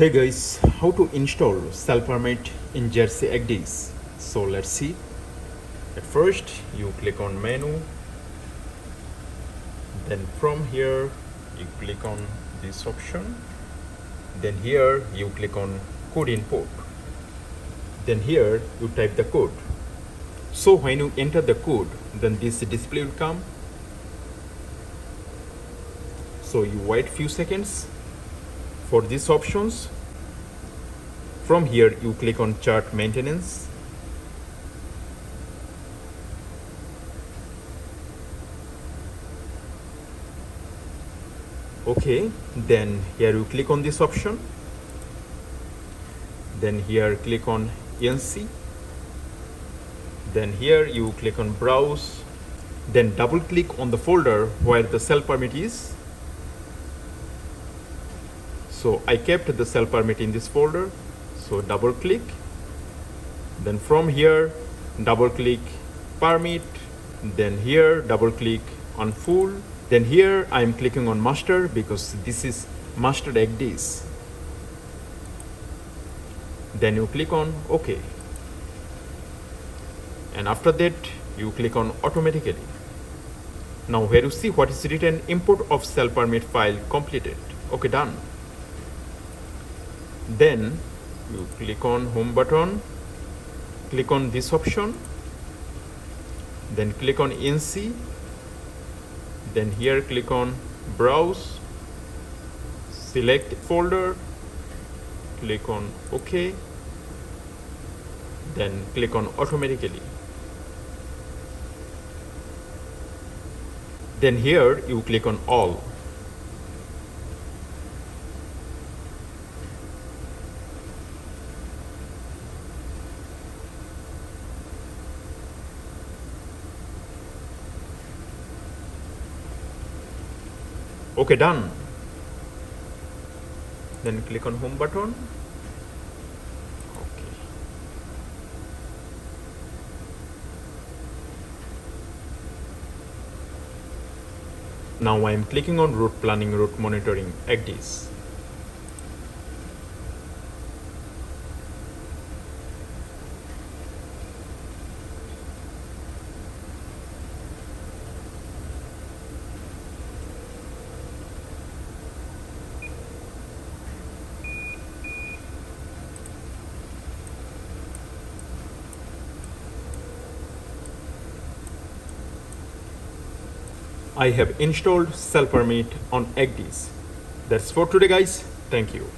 Hey guys, how to install cell permit in JRC ECDIS. So let's see. At first you click on menu, then from here you click on this option, then here you click on code input, then here you type the code. So when you enter the code, then this display will come. So you wait few seconds for these options. From here you click on chart maintenance. Okay, then here you click on this option. Then here click on NC. Then here you click on browse. Then double click on the folder where the cell permit is. So I kept the cell permit in this folder. So double click. Then from here double click permit. Then here double click on full. Then here I am clicking on master because this is master ECDIS. Then you click on OK. And after that you click on automatically. Now here you see what is written, import of cell permit file completed. Okay, done. Then you click on home button, click on this option, then click on NC, then here click on browse, select folder, click on OK, then click on automatically. Then here you click on all. Okay, done. Then click on home button. Okay. Now I am clicking on route planning, route monitoring, ECDIS. I have installed cell permit on ECDIS. That's for today guys. Thank you.